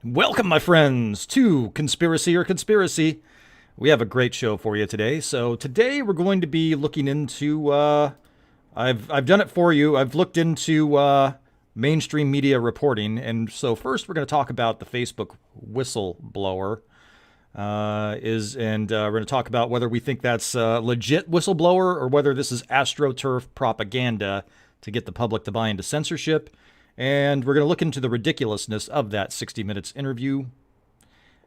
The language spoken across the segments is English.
Welcome, my friends, to Conspiracy or Conspiracy. We have a great show for you today. So today we're going to be looking into. I've done it for you. I've looked into mainstream media reporting, and so first we're going to talk about the Facebook whistleblower. We're going to talk about whether we think that's a legit whistleblower or whether this is astroturf propaganda to get the public to buy into censorship. And we're going to look into the ridiculousness of that 60 Minutes interview.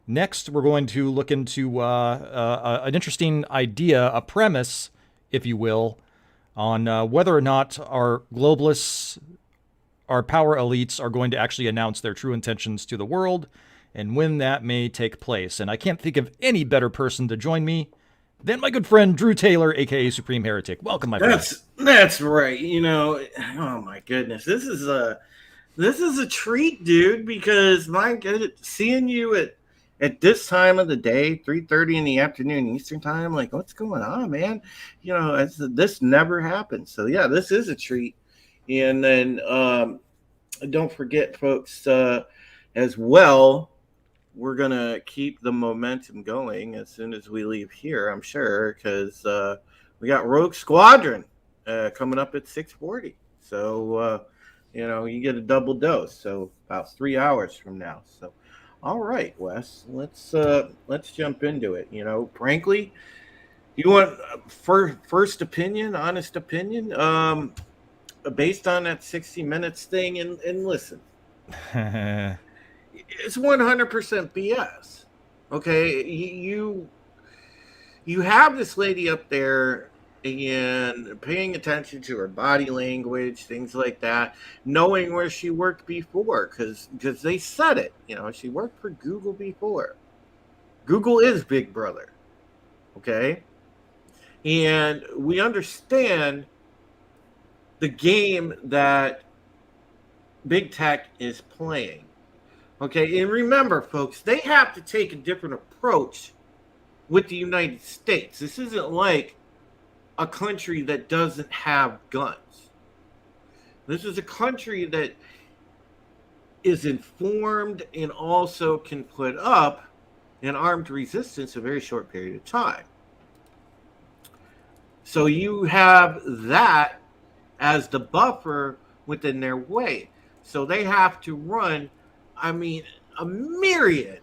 Next, we're going to look into an interesting idea, a premise, if you will, on whether or not our globalists, our power elites, are going to actually announce their true intentions to the world and when that may take place. And I can't think of any better person to join me than my good friend Drew Taylor, aka Supreme Heretic. Welcome, my friend. That's right. Oh my goodness, this is a treat, dude. Because my goodness, seeing you at this time of the day, 3:30 in the afternoon Eastern time, like what's going on, man? This never happens. So yeah, this is a treat. And then don't forget, folks, as well. We're gonna keep the momentum going as soon as we leave here, I'm sure, because we got Rogue Squadron coming up at 6:40. So you get a double dose. So about 3 hours from now. So, all right, Wes, let's jump into it. Frankly, you want first opinion, honest opinion, based on that 60 Minutes thing, and listen. It's 100% BS. Okay, you have this lady up there and paying attention to her body language, things like that, knowing where she worked before, because they said it. She worked for Google before. Google is Big Brother. Okay, and we understand the game that big tech is playing. Okay, and remember, folks, they have to take a different approach with the United States. This isn't like a country that doesn't have guns. This is a country that is informed and also can put up an armed resistance a very short period of time. So you have that as the buffer within their way. So they have to run, a myriad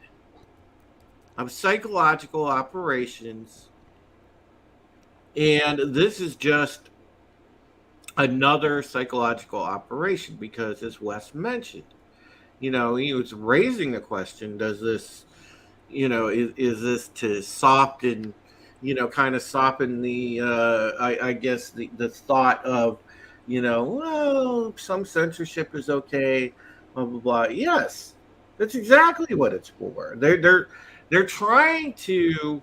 of psychological operations. And this is just another psychological operation because, as Wes mentioned, he was raising the question, does this, is this to soften, kind of soften the, I guess, the thought of, well, some censorship is okay, blah blah blah. Yes, that's exactly what it's for. They're trying to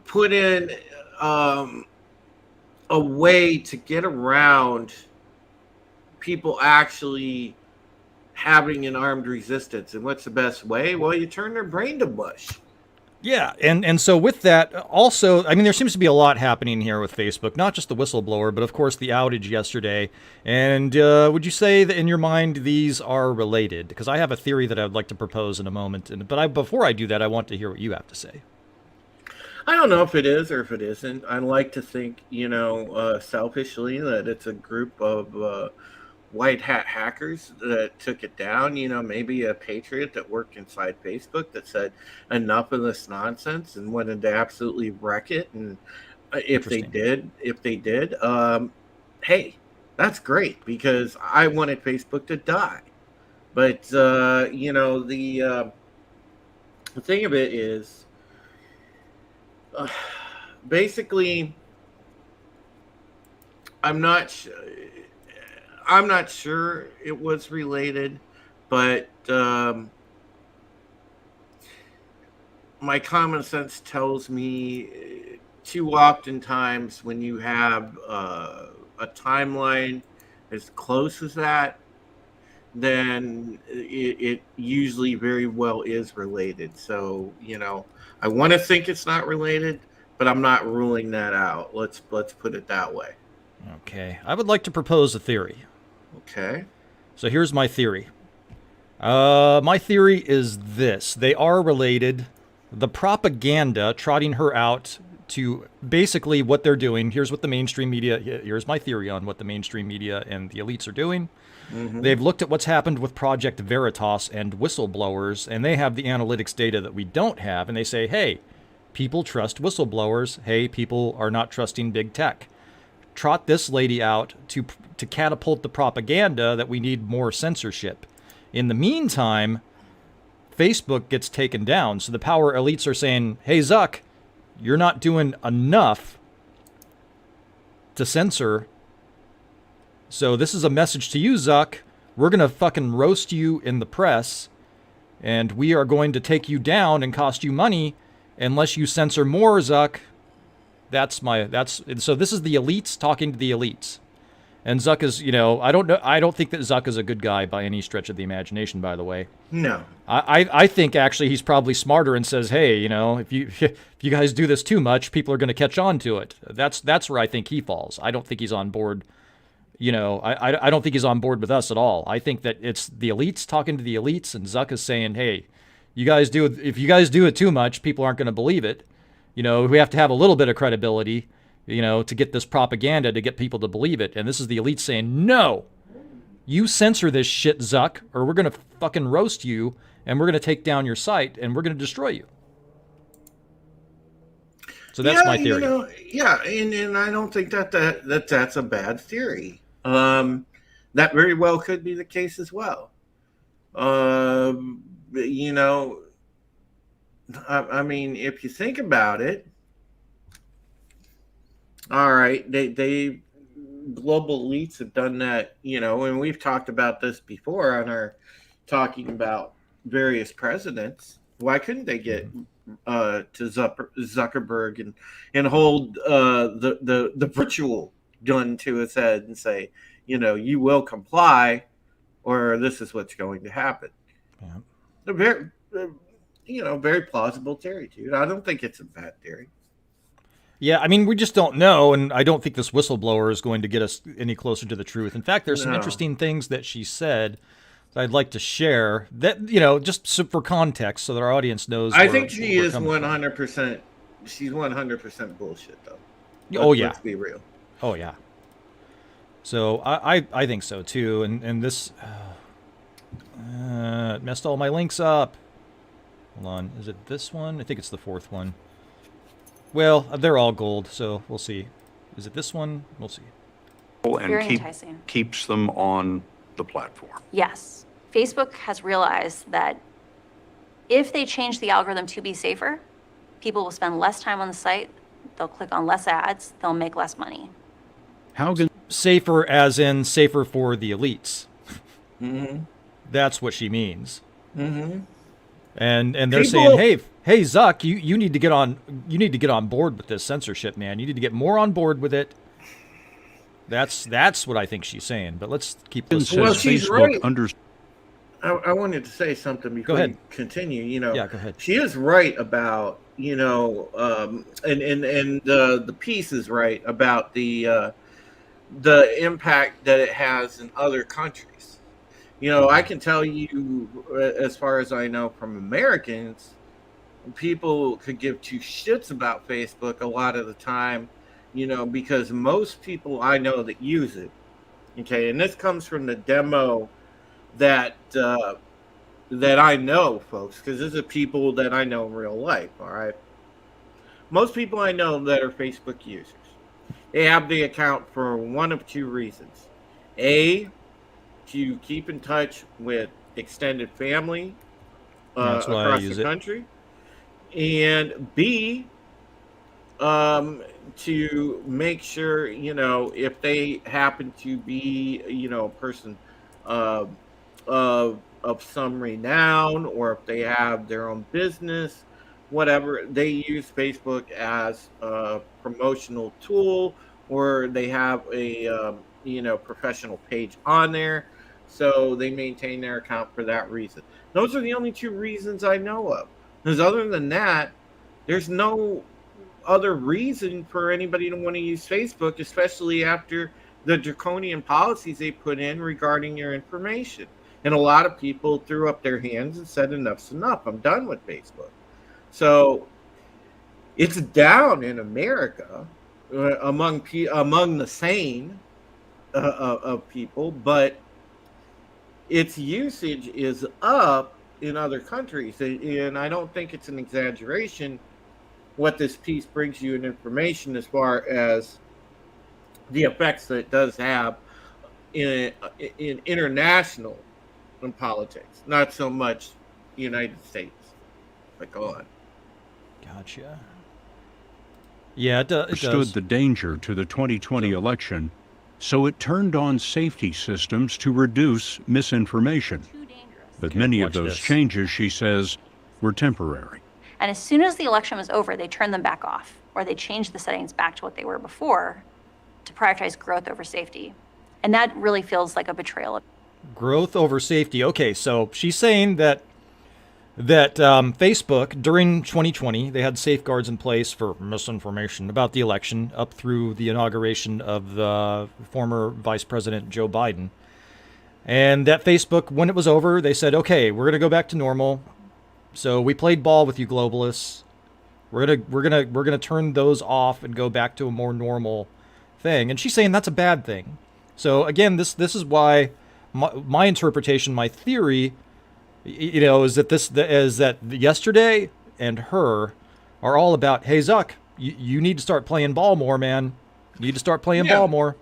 put in a way to get around people actually having an armed resistance. And what's the best way? Well, you turn their brain to mush. Yeah, and so with that, also, there seems to be a lot happening here with Facebook, not just the whistleblower, but of course the outage yesterday. And would you say that in your mind these are related? Because I have a theory that I would like to propose in a moment. But before I do that, I want to hear what you have to say. I don't know if it is or if it isn't. I like to think, selfishly, that it's a group of white hat hackers that took it down. Maybe a patriot that worked inside Facebook that said enough of this nonsense and wanted to absolutely wreck it. And if they did, hey, that's great, because I wanted Facebook to die. But the thing of it is, basically, I'm not sure it was related, but my common sense tells me too oftentimes when you have a timeline as close as that, then it usually very well is related. So, I want to think it's not related, but I'm not ruling that out. Let's put it that way. Okay. I would like to propose a theory. Okay. So here's my theory. My theory is this: they are related. The propaganda trotting her out to basically what they're doing. Here's what the mainstream media. Here's my theory on what the mainstream media and the elites are doing. Mm-hmm. They've looked at what's happened with Project Veritas and whistleblowers, and they have the analytics data that we don't have. And they say, hey, people trust whistleblowers. Hey, people are not trusting big tech. Trot this lady out to catapult the propaganda that we need more censorship. In the meantime, Facebook gets taken down. So the power elites are saying, hey, Zuck, you're not doing enough to censor. So this is a message to you, Zuck. We're going to fucking roast you in the press, and we are going to take you down and cost you money unless you censor more, Zuck. So this is the elites talking to the elites. And Zuck is, I don't think that Zuck is a good guy by any stretch of the imagination, by the way. No. I think actually he's probably smarter and says, hey, if you guys do this too much, people are going to catch on to it. That's where I think he falls. I don't think he's on board. I don't think he's on board with us at all. I think that it's the elites talking to the elites, and Zuck is saying, hey, if you guys do it too much, people aren't going to believe it. We have to have a little bit of credibility, to get this propaganda to get people to believe it. And this is the elite saying, no, you censor this shit, Zuck, or we're going to fucking roast you, and we're going to take down your site, and we're going to destroy you. So that's my theory. And I don't think that's a bad theory. That very well could be the case as well. I mean, if you think about it, all right, they global elites have done that, and we've talked about this before on our talking about various presidents. Why couldn't they get to Zuckerberg and hold the virtual gun to his head and say, you will comply, or this is what's going to happen? Yeah. A very, very plausible theory, dude. I don't think it's a bad theory. Yeah, I mean, we just don't know, and I don't think this whistleblower is going to get us any closer to the truth. In fact, there's some interesting things that she said that I'd like to share that, just for context so that our audience knows. I think she is 100%. She's 100% bullshit, though. Let's be real. Oh, yeah. So I think so, too. And this messed all my links up. Hold on. Is it this one? I think it's the fourth one. Well, they're all gold, so we'll see. Is it this one? We'll see. And keeps them on the platform. Yes. Facebook has realized that if they change the algorithm to be safer, people will spend less time on the site, they'll click on less ads, they'll make less money. How can safer as in safer for the elites? Mm-hmm. That's what she means. Mm-hmm. And they're saying, hey Zuck, you need to get on board with this censorship, man. You need to get more on board with it. That's what I think she's saying. But let's keep listening. Well, she's right. I wanted to say something before you continue. Yeah, go ahead. She is right about and the piece is right about the impact that it has in other countries. I can tell you, as far as I know from Americans, people could give two shits about Facebook a lot of the time, because most people I know that use it, okay, and this comes from the demo that I know, folks, because this is people that I know in real life, all right? Most people I know that are Facebook users, they have the account for one of two reasons. A, to keep in touch with extended family across the country, and B, to make sure, if they happen to be, a person of some renown, or if they have their own business, whatever, they use Facebook as a promotional tool, or they have a professional page on there, so they maintain their account for that reason. Those are the only two reasons I know of. Because other than that, there's no other reason for anybody to want to use Facebook, especially after the draconian policies they put in regarding your information. And a lot of people threw up their hands and said, enough's enough. I'm done with Facebook. So it's down in America among the sane of people, but its usage is up in other countries. And I don't think it's an exaggeration what this piece brings you in information as far as the effects that it does have in international politics, not so much United States. But go on. Gotcha. Yeah, it does. Understood the danger to the 2020 election, so it turned on safety systems to reduce misinformation. But many of those changes, she says, were temporary. And as soon as the election was over, they turned them back off, or they changed the settings back to what they were before to prioritize growth over safety. And that really feels like a betrayal. Growth over safety. Okay, so she's saying that Facebook, during 2020, they had safeguards in place for misinformation about the election up through the inauguration of the former Vice President Joe Biden. And that Facebook, when it was over, they said, okay, we're going to go back to normal. So we played ball with you globalists. We're gonna turn those off and go back to a more normal thing. And she's saying that's a bad thing. So again, this is why my interpretation, my theory, is that yesterday and her are all about, hey Zuck, you need to start playing ball more, man. You need to start playing ball more.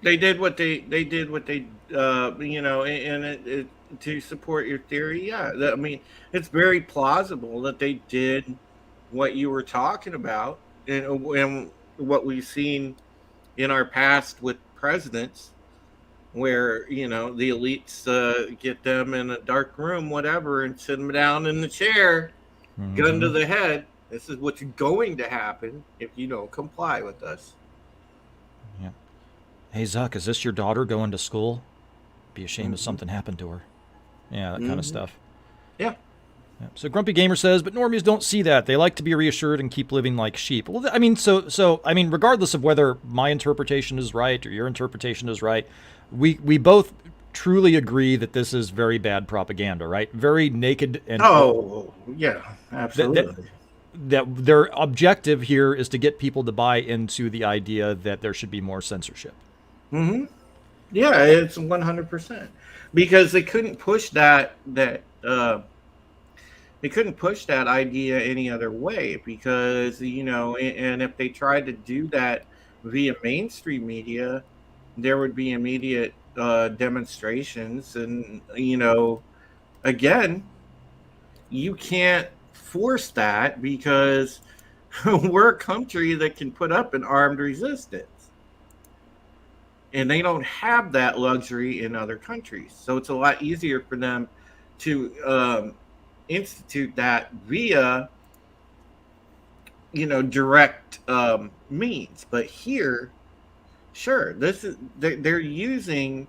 They did what they and to support your theory. Yeah, I mean, it's very plausible that they did what you were talking about, and what we've seen in our past with presidents, where the elites get them in a dark room, whatever, and sit them down in the chair, gun to the head. This is what's going to happen if you don't comply with us. Yeah. Hey Zuck, is this your daughter going to school? Be a shame if something happened to her. Yeah, that kind of stuff. Yeah. So Grumpy Gamer says, but normies don't see that. They like to be reassured and keep living like sheep. Well, I mean, so regardless of whether my interpretation is right or your interpretation is right, we both truly agree that this is very bad propaganda, right? Very naked and yeah, absolutely. That their objective here is to get people to buy into the idea that there should be more censorship. Mm-hmm. Yeah, it's 100%, because they couldn't push that idea any other way, because and if they tried to do that via mainstream media, there would be immediate demonstrations, and again, you can't force that, because we're a country that can put up an armed resistance. And they don't have that luxury in other countries. So it's a lot easier for them to institute that via, direct means. But here, sure, they're using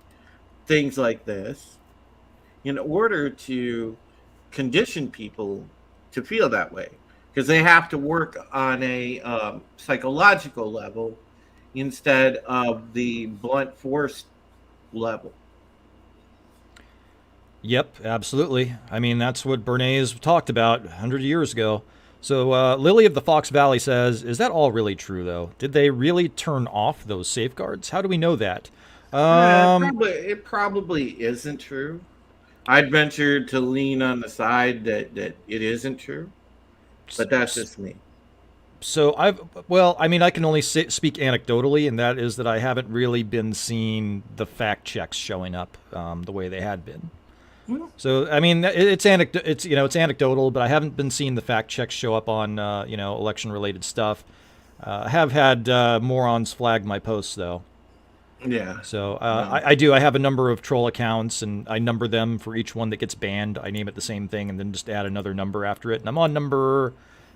things like this in order to condition people to feel that way, because they have to work on a psychological level instead of the blunt force level. Yep, absolutely. I mean, that's what Bernays talked about 100 years ago. So Lily of the Fox Valley says, is that all really true, though? Did they really turn off those safeguards? How do we know that? It probably isn't true. I'd venture to lean on the side that it isn't true, but that's just me. So I can only speak anecdotally, and that is that I haven't really been seeing the fact checks showing up the way they had been. So I mean, it's anecdotal, but I haven't been seeing the fact checks show up on election related stuff. I have had morons flag my posts though. Yeah. So I do. I have a number of troll accounts, and I number them for each one that gets banned. I name it the same thing, and then just add another number after it. And I'm on number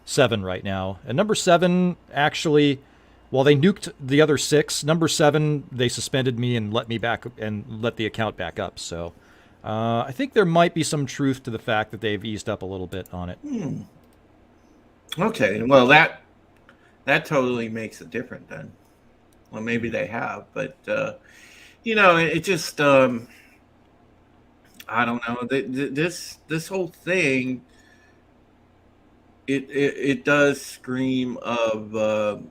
7 right now. And number 7, actually, while they nuked the other 6, number 7, they suspended me and let me back and let the account back up. So I think there might be some truth to the fact that they've eased up a little bit on it. Okay. Well, that totally makes it different then. Well, maybe they have, but it just I don't know. This whole thing, it does scream of a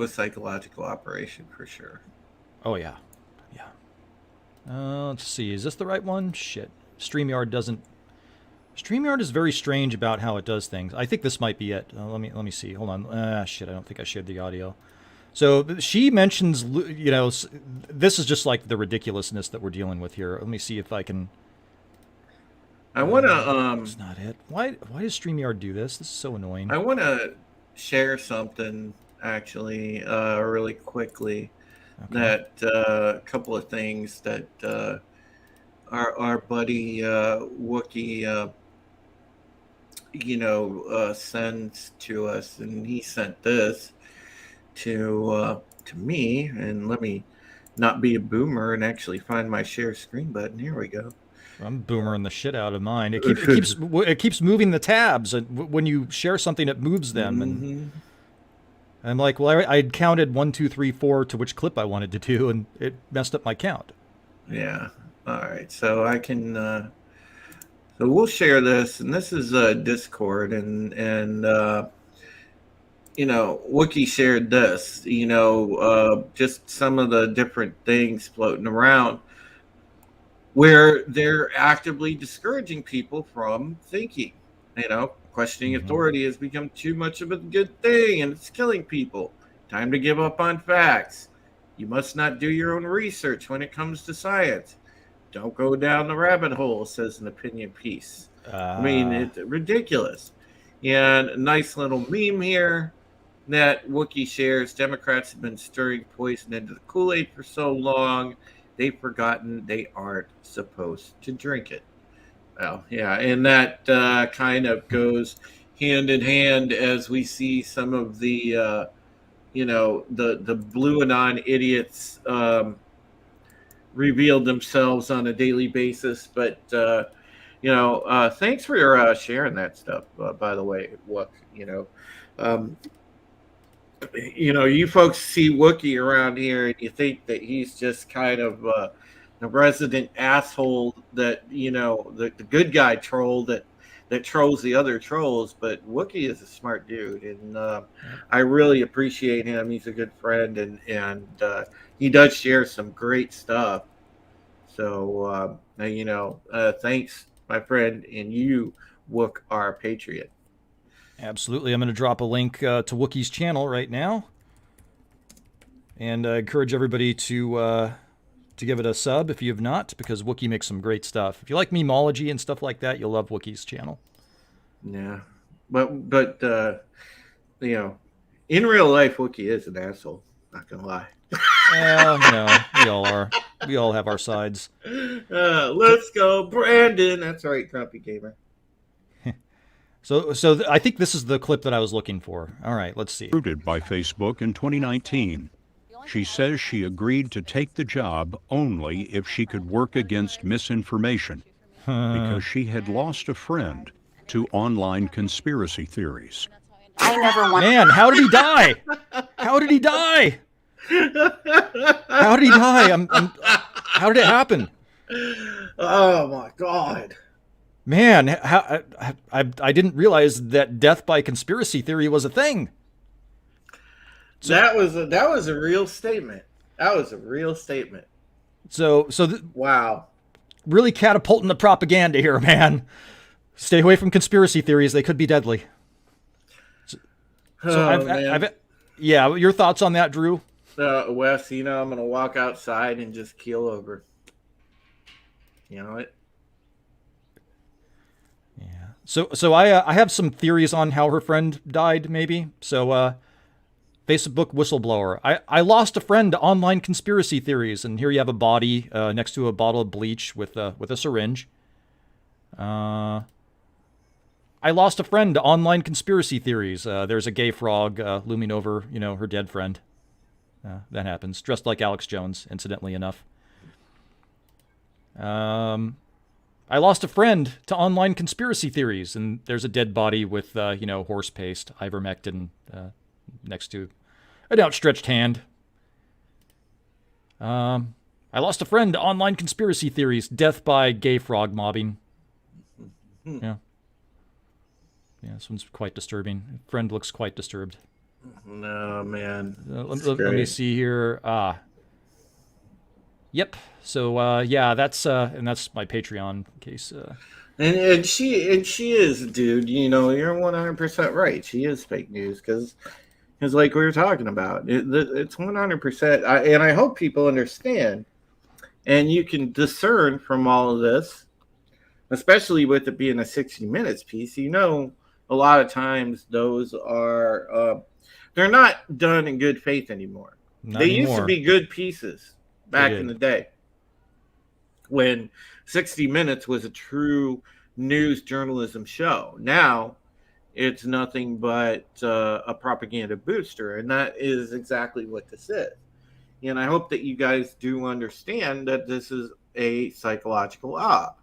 psychological operation for sure. Oh yeah, yeah. Let's see. Is this the right one? Shit. StreamYard doesn't. StreamYard is very strange about how it does things. I think this might be it. Let me see. Hold on. Shit. I don't think I shared the audio. So she mentions, this is just like the ridiculousness that we're dealing with here. Let me see if I can. I want to. It's not it. Why does StreamYard do this? This is so annoying. I want to share something actually, really quickly. Okay. That a couple of things that our buddy Wookie, sends to us, and he sent this to me. And let me not be a boomer and actually find my share screen button. Here we go. I'm boomering the shit out of mine. It keeps moving the tabs, and when you share something, it moves them. Mm-hmm. And I'm like, well, I'd counted 1, 2, 3, 4 to which clip I wanted to do, and it messed up my count. Yeah. All right. So I can. So we'll share this, and this is Discord, and Wookie shared this. Just some of the different things floating around, where they're actively discouraging people from thinking. Questioning authority has become too much of a good thing, and it's killing people. Time to give up on facts. You must not do your own research when it comes to science. Don't go down the rabbit hole, says an opinion piece. I mean, it's ridiculous. And a nice little meme here that Wookie shares. Democrats have been stirring poison into the Kool-Aid for so long, they've forgotten they aren't supposed to drink it. Well, yeah, and that kind of goes hand in hand as we see some of the, the blue anon idiots reveal themselves on a daily basis. But, thanks for sharing that stuff, by the way, Wook. You folks see Wookie around here and you think that he's just kind of the resident asshole that, the good guy troll that trolls the other trolls. But Wookie is a smart dude, and I really appreciate him. He's a good friend, and he does share some great stuff. So, thanks, my friend, and you, Wook, are a patriot. Absolutely. I'm going to drop a link to Wookie's channel right now, and encourage everybody to give it a sub if you have not, because Wookie makes some great stuff. If you like memeology and stuff like that, you'll love Wookie's channel. Yeah, but in real life, Wookie is an asshole. Not gonna lie. No, we all are. We all have our sides. Let's go, Brandon. That's right, Grumpy Gamer. So I think this is the clip that I was looking for. All right, let's see. Recruited by Facebook in 2019. She says she agreed to take the job only if she could work against misinformation because she had lost a friend to online conspiracy theories. I never want. Man, how did he die? How did he die? How did he die? How did it happen? Oh my God. Man, I didn't realize that death by conspiracy theory was a thing. So, that was a real statement. That was a real statement. Wow. Really catapulting the propaganda here, man. Stay away from conspiracy theories. They could be deadly. Yeah, your thoughts on that, Drew? Wes, I'm going to walk outside and just keel over. You know it? Yeah. So I have some theories on how her friend died, maybe. So, Facebook whistleblower. I lost a friend to online conspiracy theories, and here you have a body next to a bottle of bleach with a syringe. I lost a friend to online conspiracy theories. There's a gay frog looming over, her dead friend. That happens. Dressed like Alex Jones, incidentally enough. I lost a friend to online conspiracy theories, and there's a dead body with, horse paste, ivermectin, next to an outstretched hand. I lost a friend to online conspiracy theories. Death by gay frog mobbing. Yeah. Yeah, this one's quite disturbing. Friend looks quite disturbed. No, man. Let me see here. Yep. So, yeah, that's and that's my Patreon in case. And she is, dude. You know, you're 100% right. She is fake news because like we were talking about, it's 100%. And I hope people understand, and you can discern from all of this, especially with it being a 60 minutes piece. You know, a lot of times those are they're not done in good faith anymore. They used to be good pieces back in the day when 60 Minutes was a true news journalism show. Now it's nothing but a propaganda booster, and that is exactly what this is. And I hope that you guys do understand that this is a psychological op.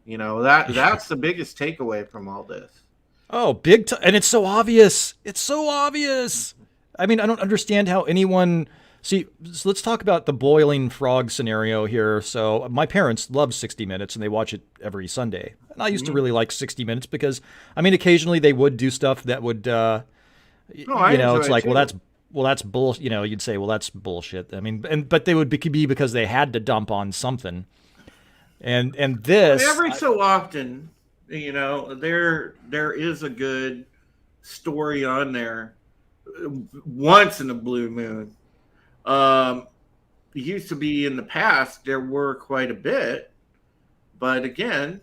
You know, that's the biggest takeaway from all this. Oh, big time. And it's so obvious. It's so obvious. I mean, I don't understand how anyone... See, so let's talk about the boiling frog scenario here. So my parents love 60 Minutes, and they watch it every Sunday. And I used to really like 60 Minutes because, I mean, occasionally they would do stuff that would, you know, it's like, well, that's bullshit. You know, you'd say, well, that's bullshit. I mean, but they would be because they had to dump on something. And this... Every so often, you know, there is a good story on there once in a blue moon. It used to be in the past, there were quite a bit, but again,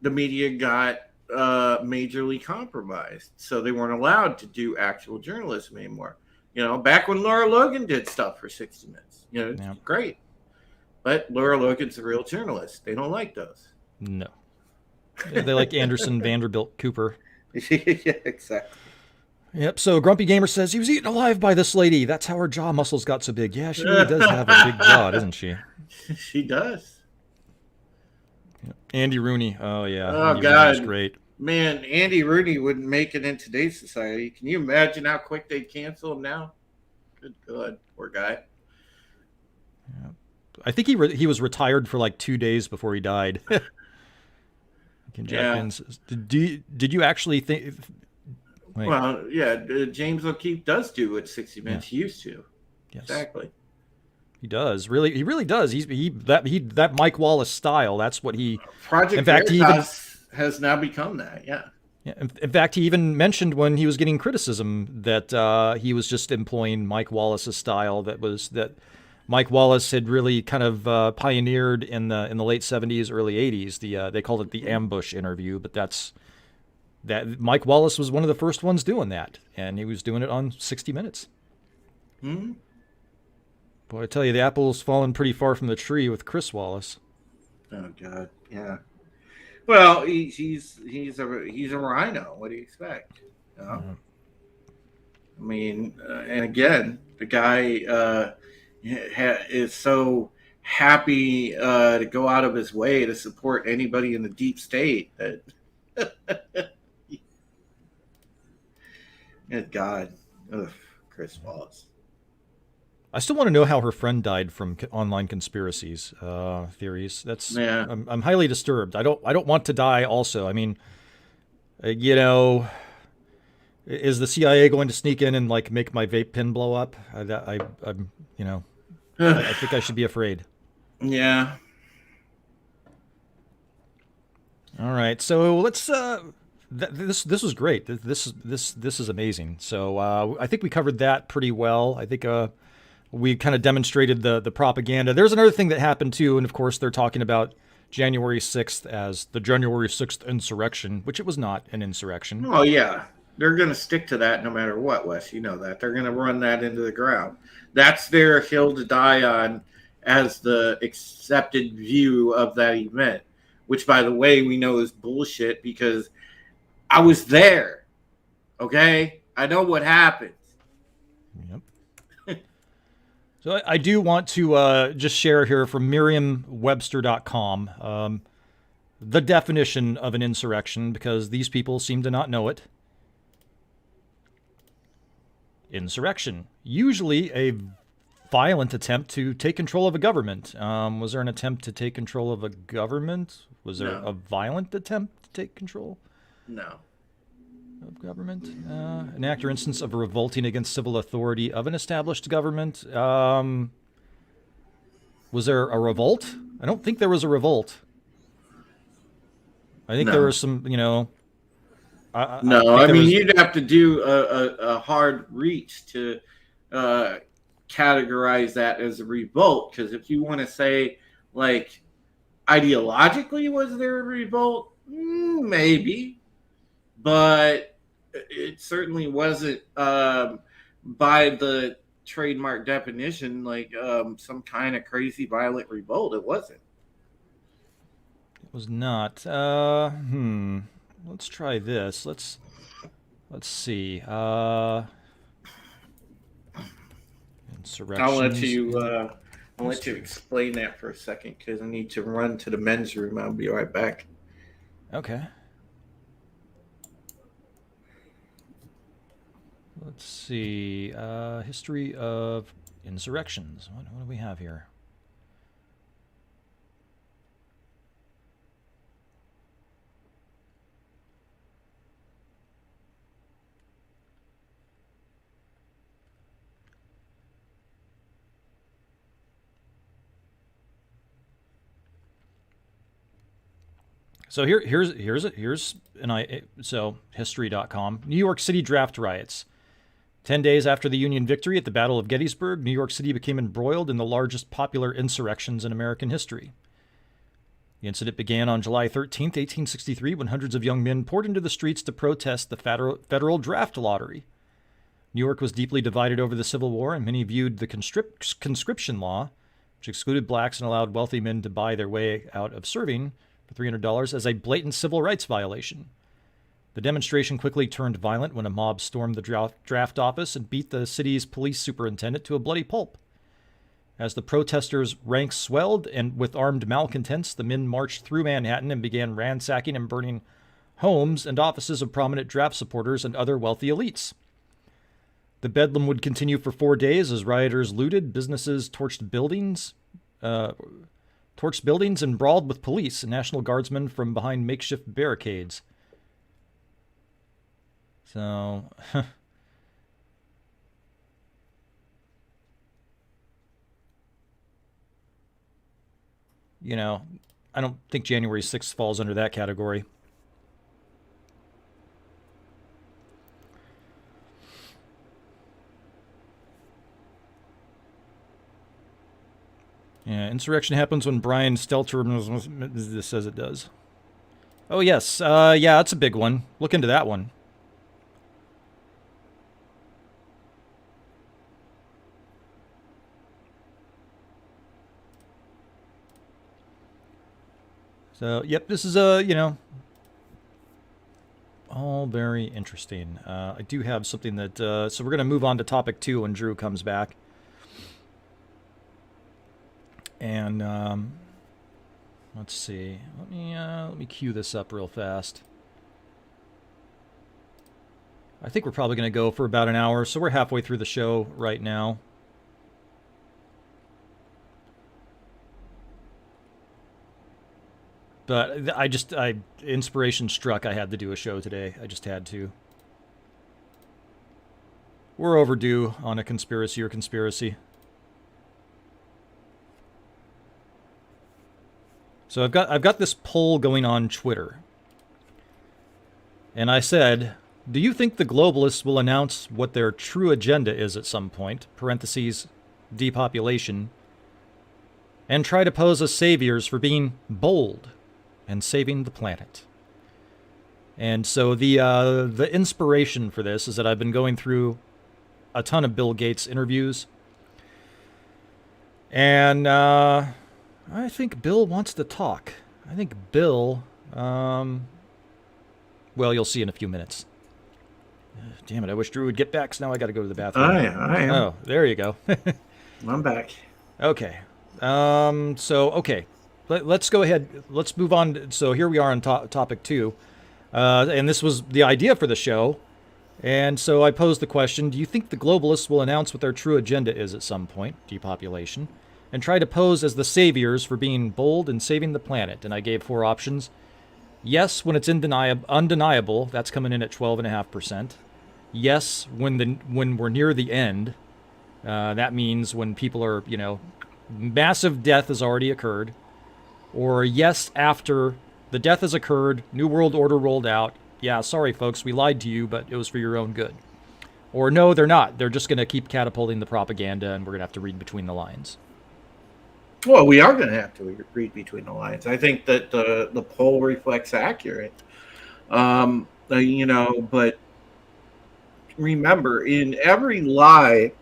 the media got majorly compromised, so they weren't allowed to do actual journalism anymore. You know, back when Laura Logan did stuff for 60 Minutes, you know, it's great. But Laura Logan's a real journalist. They don't like those. No. They like Anderson Vanderbilt Cooper. Yeah, exactly. Yep, so Grumpy Gamer says, he was eaten alive by this lady. That's how her jaw muscles got so big. Yeah, she really does have a big jaw, doesn't she? She does. Yep. Andy Rooney. Oh, yeah. Oh, Andy God. Rooney's great. Man, Andy Rooney wouldn't make it in today's society. Can you imagine how quick they'd cancel him now? Good. Poor guy. Yeah. I think he was retired for like 2 days before he died. Did you actually think... Wait. Well, yeah, James O'Keefe does do what 60 Minutes He used to. Yes. Exactly. He does. He really does. That Mike Wallace style, that's what he... Project Veritas has now become that, yeah. Yeah. In fact, he even mentioned when he was getting criticism that he was just employing Mike Wallace's style. That Mike Wallace had really kind of pioneered in the late 70s, early 80s. They called it the ambush interview, but that Mike Wallace was one of the first ones doing that, and he was doing it on 60 Minutes. Mm-hmm. Boy, I tell you, the apple's fallen pretty far from the tree with Chris Wallace. Oh God, yeah. Well, he's a rhino. What do you expect? You know? I mean, and again, the guy is so happy to go out of his way to support anybody in the deep state that. Good God. Ugh, Chris Wallace. I still want to know how her friend died from online conspiracies theories. That's I'm highly disturbed. I don't want to die also. I mean, you know, is the CIA going to sneak in and like make my vape pen blow up? I'm you know, I think I should be afraid. Yeah. All right. So let's this was great. This is amazing. So I think we covered that pretty well. I think we kind of demonstrated the propaganda. There's another thing that happened too, and of course they're talking about January 6th as the January 6th insurrection, which it was not an insurrection. Oh yeah, they're going to stick to that no matter what, Wes. You know that they're going to run that into the ground. That's their hill to die on as the accepted view of that event, which by the way we know is bullshit because I was there. Okay, I know what happened. Yep. So I do want to just share here from Merriam-Webster.com the definition of an insurrection, because these people seem to not know it. Insurrection, usually a violent attempt to take control of a government. Was there an attempt to take control of a government? Was there a violent attempt to take control? No. Of government? An act or instance of revolting against civil authority of an established government. Was there a revolt? I don't think there was a revolt. I think there was some, No, I mean, you'd have to do a hard reach to categorize that as a revolt, because if you want to say, like, ideologically, was there a revolt? Maybe, but it certainly wasn't by the trademark definition like some kind of crazy violent revolt. It wasn't. It was not. Let's try this. Let's see. Insurrections. I'll let you explain that for a second, because I need to run to the men's room. I'll be right back. Okay. Let's see. History of insurrections. What do we have here? So here's history.com. New York City draft riots. 10 days after the Union victory at the Battle of Gettysburg, New York City became embroiled in the largest popular insurrections in American history. The incident began on July 13, 1863, when hundreds of young men poured into the streets to protest the federal draft lottery. New York was deeply divided over the Civil War, and many viewed the conscription law, which excluded blacks and allowed wealthy men to buy their way out of serving for $300, as a blatant civil rights violation. The demonstration quickly turned violent when a mob stormed the draft office and beat the city's police superintendent to a bloody pulp. As the protesters' ranks swelled, and with armed malcontents, the men marched through Manhattan and began ransacking and burning homes and offices of prominent draft supporters and other wealthy elites. The bedlam would continue for 4 days as rioters looted businesses, torched buildings, and brawled with police and National Guardsmen from behind makeshift barricades. So, you know, I don't think January 6th falls under that category. Yeah, insurrection happens when Brian Stelter says it does. Oh, yes. Yeah, that's a big one. Look into that one. So, yep, this is, all very interesting. I do have something that, so we're going to move on to topic 2 when Drew comes back. And, let's see. Let me cue this up real fast. I think we're probably going to go for about an hour, so we're halfway through the show right now. But inspiration struck. I had to do a show today. I just had to. We're overdue on a conspiracy or conspiracy. So I've got this poll going on Twitter. And I said, do you think the globalists will announce what their true agenda is at some point, parentheses, depopulation, and try to pose as saviors for being bold and saving the planet? And so the inspiration for this is that I've been going through a ton of Bill Gates interviews. And I think Bill wants to talk. I think Bill, well, you'll see in a few minutes. Damn it, I wish Drew would get back, so now I got to go to the bathroom. I am. Oh, there you go. I'm back. Okay. Okay. Let's go ahead. Let's move on. So here we are on topic 2. And this was the idea for the show And so I posed the question, do you think the globalists will announce what their true agenda is at some point, depopulation, and try to pose as the saviors for being bold and saving the planet? And I gave 4 options. Yes, when it's undeniable, that's coming in at 12.5%. Yes, when we're near the end, that means when people are, massive death has already occurred. Or yes, after the death has occurred, New World Order rolled out. Yeah, sorry folks, we lied to you, but it was for your own good. Or no, they're not. They're just going to keep catapulting the propaganda, and we're going to have to read between the lines. Well, we are going to have to read between the lines. I think that the poll reflects accurate. But remember, in every lie,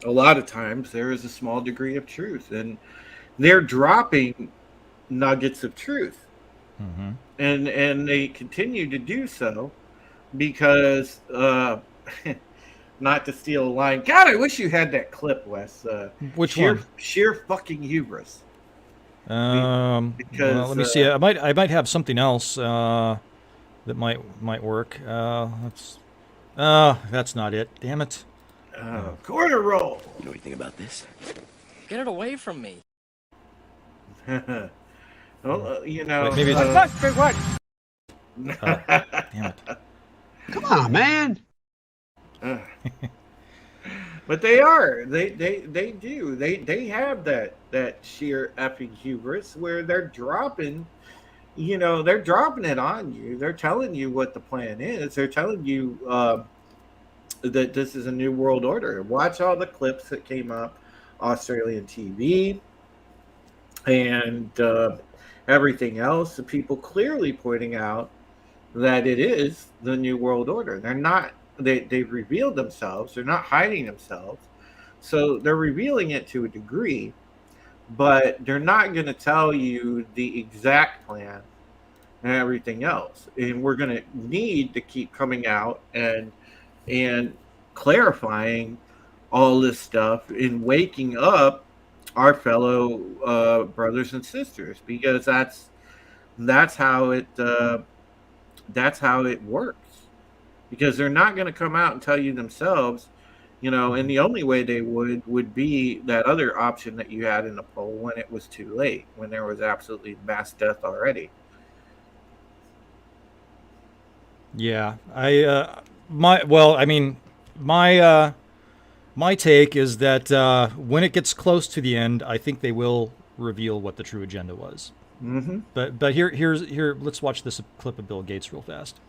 a lot of times there is a small degree of truth, and they're dropping nuggets of truth. Mm-hmm. And they continue to do so because, not to steal a line, God, I wish you had that clip, Wes. Which one? Sheer fucking hubris. Well, let me see. I might have something else that might work. That's not it. Damn it. Quarter roll. You know anything about this? Get it away from me. Well, Maybe damn it. Come on, man. But they are. They do. They have that sheer effing hubris where they're dropping it on you. They're telling you what the plan is. They're telling you that this is a new world order. Watch all the clips that came up, Australian TV, and everything else. The people clearly pointing out that it is the new world order. They're not. They've revealed themselves. They're not hiding themselves. So they're revealing it to a degree, but they're not going to tell you the exact plan and everything else. And we're going to need to keep coming out and clarifying all this stuff and waking up our fellow brothers and sisters, because that's how it works. Because they're not going to come out and tell you themselves, and the only way they would be that other option that you had in the poll when it was too late, when there was absolutely mass death already. Yeah, my take is that when it gets close to the end, I think they will reveal what the true agenda was. Mm-hmm. But here, let's watch this clip of Bill Gates real fast.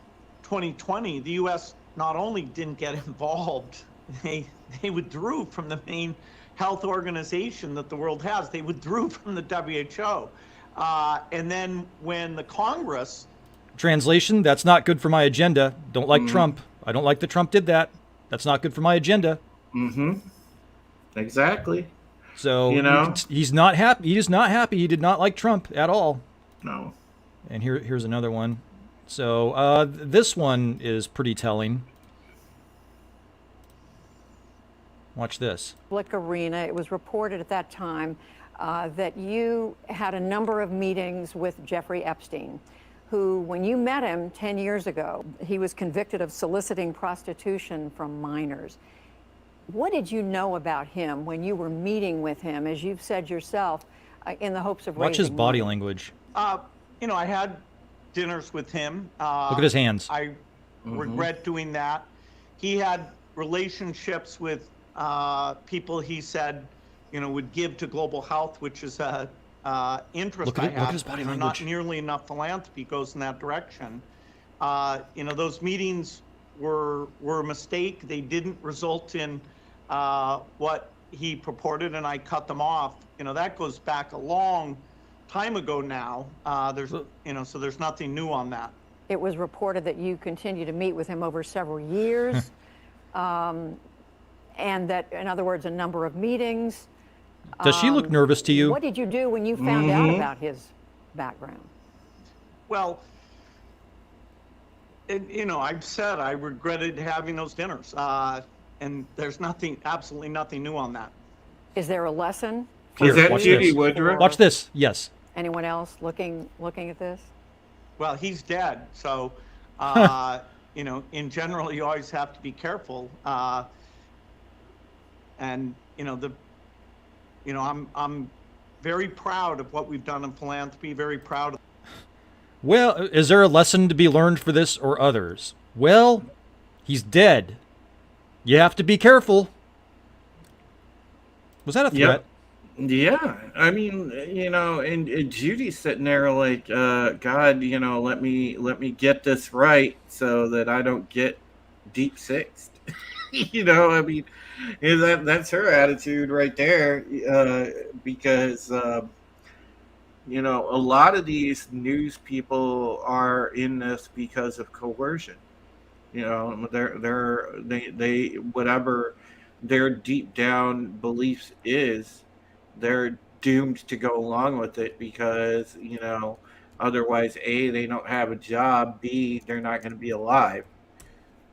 2020, the U.S. not only didn't get involved, they withdrew from the main health organization that the world has. They withdrew from the WHO. And then when the Congress... Translation, that's not good for my agenda. Don't like Trump. I don't like that Trump did that. That's not good for my agenda. Mm-hmm. Exactly. So, he's not happy. He is not happy. He did not like Trump at all. No. And here's another one. So this one is pretty telling. Watch this. Public arena, it was reported at that time that you had a number of meetings with Jeffrey Epstein, who, when you met him 10 years ago, he was convicted of soliciting prostitution from minors. What did you know about him when you were meeting with him, as you've said yourself, in the hopes of Watch his body money? language. I had dinners with him. Look at his hands. I regret doing that. He had relationships with people he said, would give to global health, which is a interest I have. Look at his body language. Not nearly enough philanthropy goes in that direction. Those meetings were a mistake. They didn't result in what he purported, and I cut them off. That goes back a long time ago now. So there's nothing new on that. It was reported that you continued to meet with him over several years, and that, in other words, a number of meetings. Does she look nervous to you? What did you do when you found out about his background? Well, I've said I regretted having those dinners, and there's absolutely nothing new on that. Is there a lesson? Is that watch Judy this. Woodruff? Watch this. Yes. Anyone else looking at this? Well, he's dead, so in general, you always have to be careful. And I'm very proud of what we've done in philanthropy. Very proud of. Well, is there a lesson to be learned for this or others? Well, he's dead. You have to be careful. Was that a threat? Yep. Yeah. I mean, and Judy's sitting there like, God, let me get this right so that I don't get deep sixed. I mean, that's her attitude right there. Because a lot of these news people are in this because of coercion. They whatever their deep down beliefs is, they're doomed to go along with it because otherwise, A, they don't have a job, B, they're not going to be alive.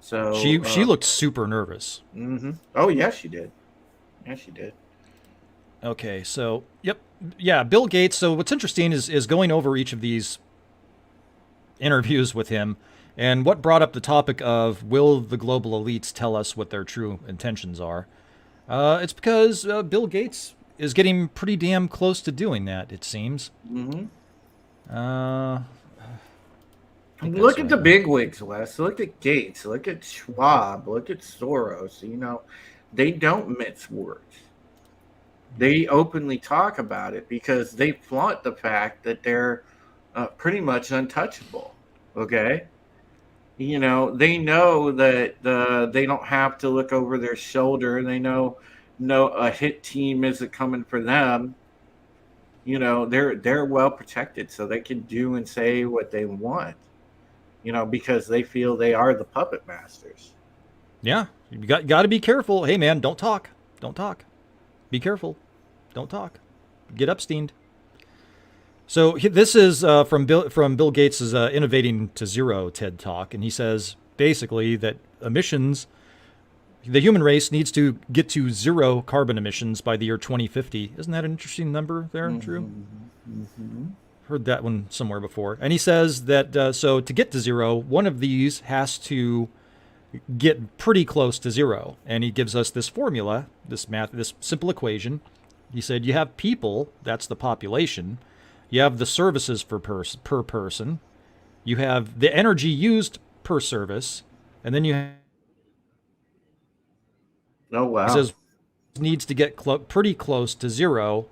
So she looked super nervous. Mm-hmm. Oh yeah, she did. Yeah, she did. Okay, so yep, yeah, Bill Gates. So what's interesting is going over each of these interviews with him, and what brought up the topic of will the global elites tell us what their true intentions are? It's because Bill Gates is getting pretty damn close to doing that. It seems. Mm-hmm. Look at the bigwigs, Wes. Look at Gates. Look at Schwab. Look at Soros. They don't mince words. They openly talk about it because they flaunt the fact that they're pretty much untouchable. Okay? They know that they don't have to look over their shoulder. They know a hit team isn't coming for them. They're well protected, so they can do and say what they want. Because they feel they are the puppet masters. Yeah, you got to be careful. Hey, man, don't talk. Don't talk. Be careful. Don't talk. Get Epsteined. So this is from Bill Gates' Innovating to Zero TED Talk, and he says basically that emissions, the human race needs to get to zero carbon emissions by the year 2050. Isn't that an interesting number there, Drew? Mm-hmm. Heard that one somewhere before. And he says that so to get to zero, one of these has to get pretty close to zero. And he gives us this formula, this simple equation. He said you have people, that's the population. You have the services per person. You have the energy used per service. And then you have... Oh, wow. He says needs to get pretty close to zero.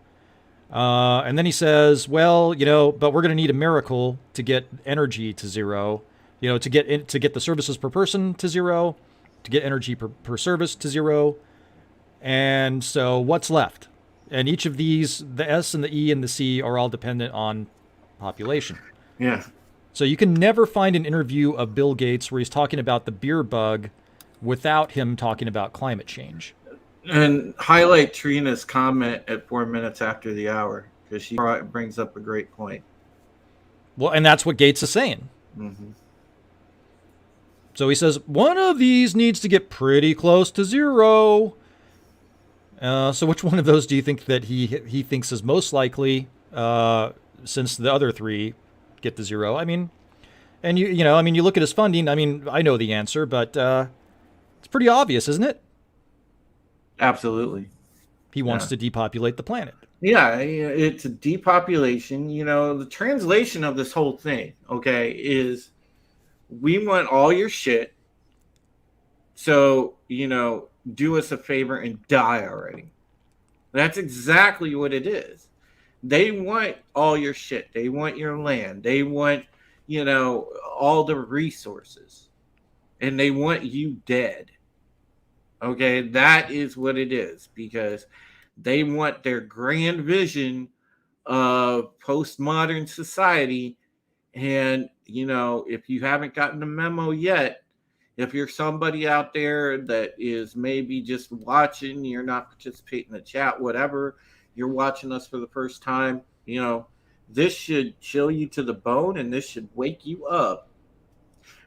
And then he says, well, but we're going to need a miracle to get energy to zero, to get the services per person to zero, to get energy per service to zero. And so what's left? And each of these, the S and the E and the C, are all dependent on population. Yeah. So you can never find an interview of Bill Gates where he's talking about the beer bug without him talking about climate change. And highlight Trina's comment at 4 minutes after the hour, because she brings up a great point. Well, and that's what Gates is saying. Mm-hmm. So he says, one of these needs to get pretty close to zero. So which one of those do you think that he thinks is most likely, since the other three get to zero? I mean, and you look at his funding. I mean, I know the answer, but it's pretty obvious, isn't it? Absolutely. He wants to depopulate the planet. Yeah, it's a depopulation. The translation of this whole thing, okay, is we want all your shit. So, do us a favor and die already. That's exactly what it is. They want all your shit. They want your land. They want, all the resources. And they want you dead. Okay, that is what it is, because they want their grand vision of postmodern society. And, if you haven't gotten the memo yet, if you're somebody out there that is maybe just watching, you're not participating in the chat, whatever, you're watching us for the first time, this should chill you to the bone, and this should wake you up.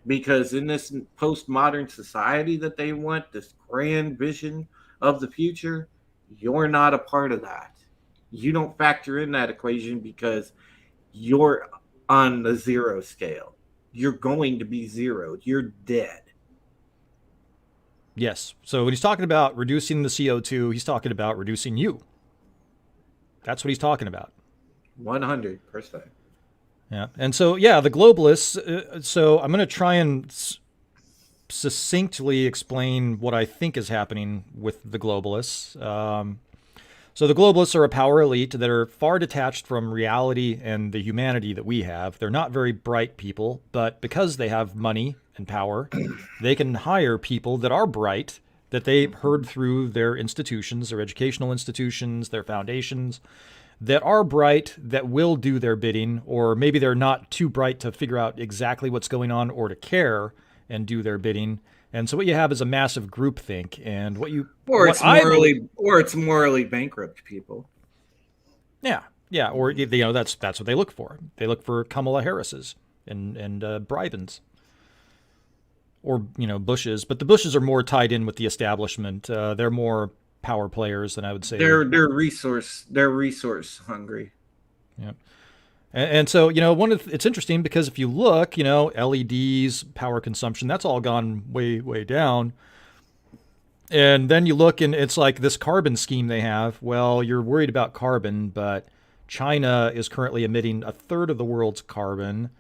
Because in this postmodern society that they want, this grand vision of the future, you're not a part of that. You don't factor in that equation because you're on the zero scale. you're going to be zeroed. You're dead. Yes. So when he's talking about reducing the CO2, he's talking about reducing you. That's what he's talking about. 100%. Yeah. And so, yeah, the globalists. So I'm going to try and succinctly explain what I think is happening with the globalists. So the globalists are a power elite that are far detached from reality and the humanity that we have. They're not very bright people, but because they have money and power, they can hire people that are bright, that they herd through their institutions, their educational institutions, their foundations, that are bright, that will do their bidding, or maybe they're not too bright to figure out exactly what's going on or to care and do their bidding. And so what you have is a massive groupthink, and it's morally bankrupt people. Yeah, or that's what they look for. They look for Kamala Harris's and Bribens, or Bushes. But the Bushes are more tied in with the establishment. They're more power players than I would say. They're resource hungry. Yeah. And so, it's interesting because if you look, LEDs, power consumption, that's all gone way, way down. And then you look and it's like this carbon scheme they have. Well, you're worried about carbon, but China is currently emitting a third of the world's carbon,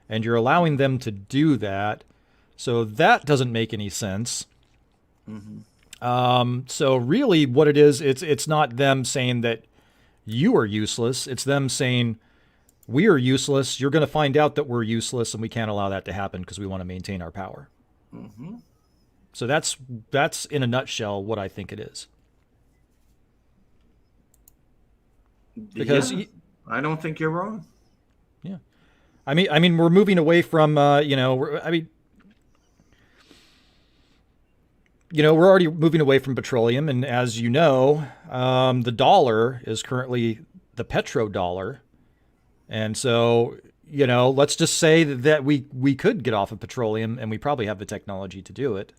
and you're allowing them to do that. So that doesn't make any sense. Mm-hmm. So really what it is, it's not them saying that you are useless. It's them saying, we are useless. You're going to find out that we're useless, and we can't allow that to happen because we want to maintain our power. Mm-hmm. So that's in a nutshell what I think it is. Because I don't think you're wrong. Yeah, I mean, we're moving away from we're already moving away from petroleum, and as you know, the dollar is currently the petrodollar. And so, let's just say that we could get off of petroleum, and we probably have the technology to do it.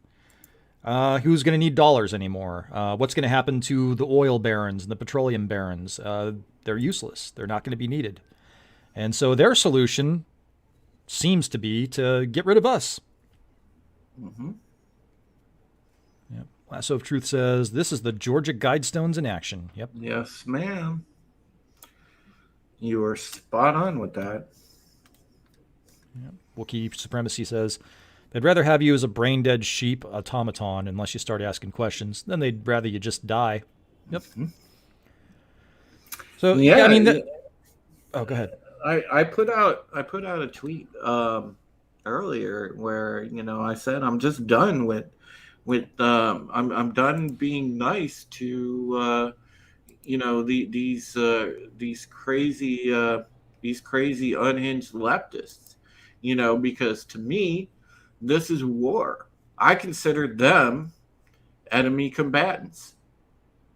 Who's going to need dollars anymore? What's going to happen to the oil barons and the petroleum barons? They're useless. They're not going to be needed. And so their solution seems to be to get rid of us. Mm-hmm. Yep. Lasso of Truth says, this is the Georgia Guidestones in action. Yep. Yes, ma'am. You are spot on with that. Yep. Wookiee Supremacy says, they'd rather have you as a brain-dead sheep automaton unless you start asking questions. Then they'd rather you just die. Yep. Mm-hmm. So, yeah, I mean... Oh, go ahead. I put out a tweet earlier where, I said I'm just done with I'm done being nice to these crazy unhinged leftists, because to me this is war. I consider them enemy combatants,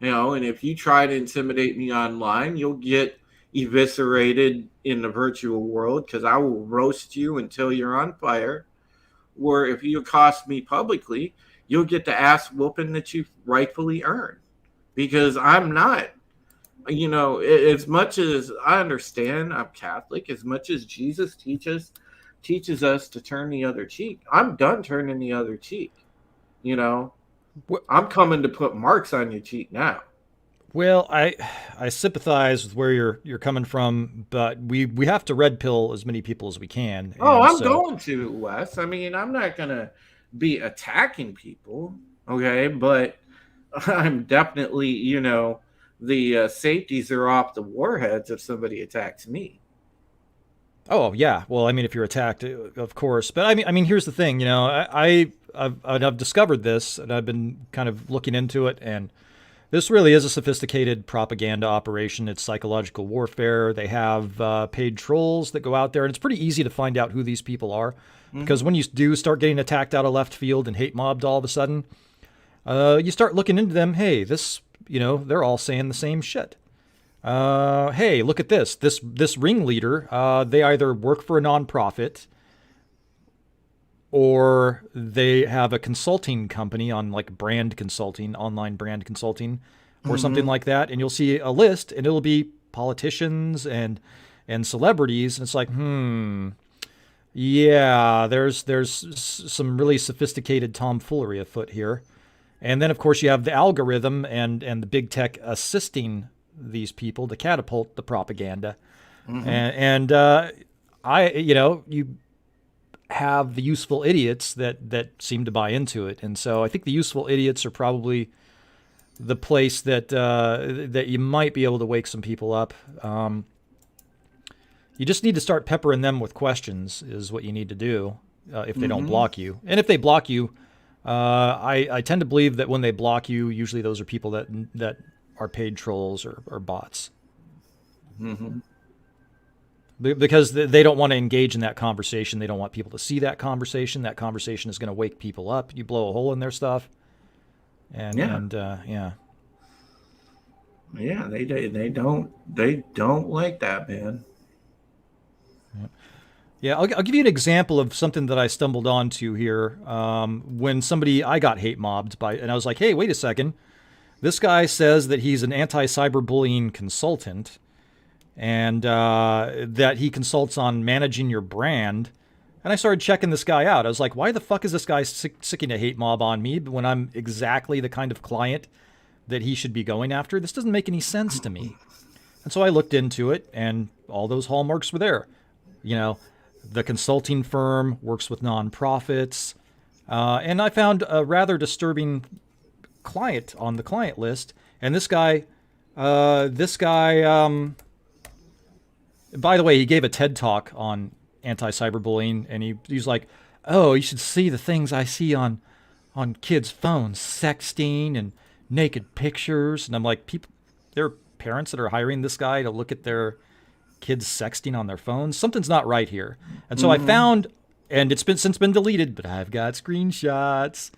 and if you try to intimidate me online, you'll get eviscerated in the virtual world because I will roast you until you're on fire. Or if you accost me publicly, you'll get the ass whooping that you rightfully earn, because I'm not, as much as I understand I'm Catholic, as much as Jesus teaches us to turn the other cheek, I'm done turning the other cheek. I'm coming to put marks on your cheek now. Well, I sympathize with where you're coming from, but we have to red pill as many people as we can. Oh, I'm going to, Wes. I mean, I'm not going to be attacking people, okay? But I'm definitely, the safeties are off the warheads if somebody attacks me. Oh, yeah. Well, I mean, if you're attacked, of course. But I mean, here's the thing, I've discovered this, and I've been kind of looking into it, and this really is a sophisticated propaganda operation. It's psychological warfare. They have paid trolls that go out there, and it's pretty easy to find out who these people are. Mm-hmm. Because when you do start getting attacked out of left field and hate mobbed all of a sudden, you start looking into them. Hey, they're all saying the same shit. Hey, look at this. This ringleader, they either work for a nonprofit or they have a consulting company on like brand consulting, online brand consulting, or something like that. And you'll see a list, and it'll be politicians and celebrities. And it's like, Yeah, there's some really sophisticated tomfoolery afoot here. And then, of course, you have the algorithm and the big tech assisting these people to catapult the propaganda. Mm-hmm. You have the useful idiots that seem to buy into it. And so I think the useful idiots are probably the place that you might be able to wake some people up. You just need to start peppering them with questions is what you need to do if they don't block you. And if they block you, I tend to believe that when they block you, usually those are people that are paid trolls or bots. Mm-hmm. Because they don't want to engage in that conversation. They don't want people to see that conversation. That conversation is going to wake people up. You blow a hole in their stuff. Yeah, they don't like that, man. Yeah, I'll give you an example of something that I stumbled onto here. When I got hate mobbed by, and I was like, hey, wait a second. This guy says that he's an anti-cyberbullying consultant and that he consults on managing your brand. And I started checking this guy out. I was like, why the fuck is this guy sicking a hate mob on me when I'm exactly the kind of client that he should be going after? This doesn't make any sense to me. And so I looked into it, and all those hallmarks were there. You know, the consulting firm works with nonprofits. And I found a rather disturbing client on the client list. And this guy, by the way, he gave a TED talk on anti-cyberbullying, and he's like, oh, you should see the things I see on kids' phones, sexting and naked pictures. And I'm like, there are parents that are hiring this guy to look at their kids sexting on their phones. Something's not right here. And so I found, and it's since been deleted, but I've got screenshots.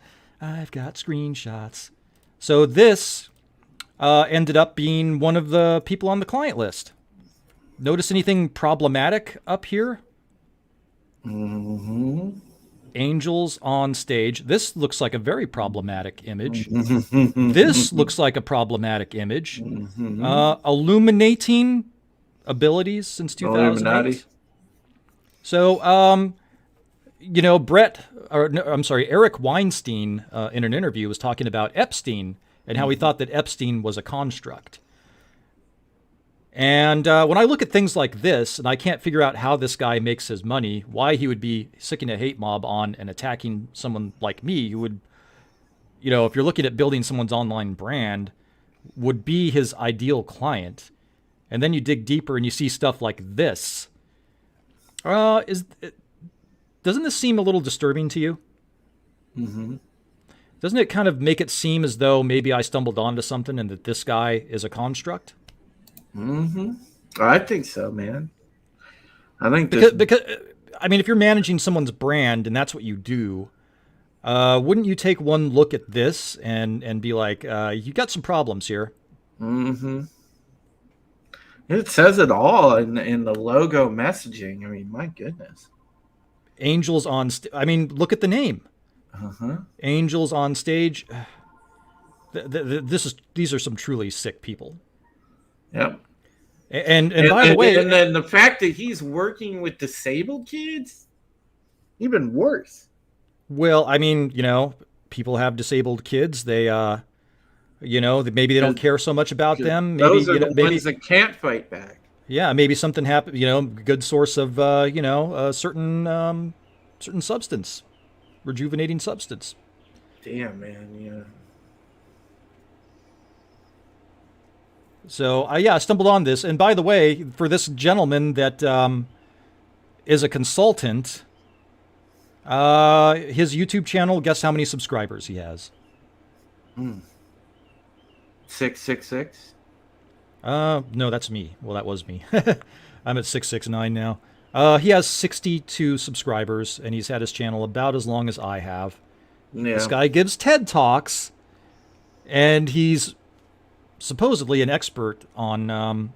So this ended up being one of the people on the client list. Notice anything problematic up here? Mm-hmm. Angels on stage. This looks like a very problematic image. This looks like a problematic image. Illuminating abilities since 2008. Illuminati. So, Eric Weinstein in an interview was talking about Epstein and how he thought that Epstein was a construct. And when I look at things like this, and I can't figure out how this guy makes his money, why he would be sicking a hate mob on and attacking someone like me who would, if you're looking at building someone's online brand, would be his ideal client. And then you dig deeper and you see stuff like this. Doesn't this seem a little disturbing to you? Mm-hmm. Doesn't it kind of make it seem as though maybe I stumbled onto something and that this guy is a construct? Mm-hmm. I think so, man. I think because if you're managing someone's brand and that's what you do, wouldn't you take one look at this and be like, you got some problems here? Mm-hmm. It says it all in the logo messaging. I mean, my goodness. Angels on look at the name. Uh-huh. Angels on stage. These are some truly sick people. Yep. And by the way, and then the fact that he's working with disabled kids, even worse. Well, people have disabled kids. They, maybe they don't care so much about them. Maybe those are the ones that can't fight back. Yeah, maybe something happened. Good source of a certain substance, rejuvenating substance. Damn, man, yeah. So, I stumbled on this. And by the way, for this gentleman that is a consultant, his YouTube channel, guess how many subscribers he has? 666? No, that's me. Well, that was me. I'm at 669 now. He has 62 subscribers, and he's had his channel about as long as I have. Yeah. This guy gives TED Talks, and he's supposedly an expert on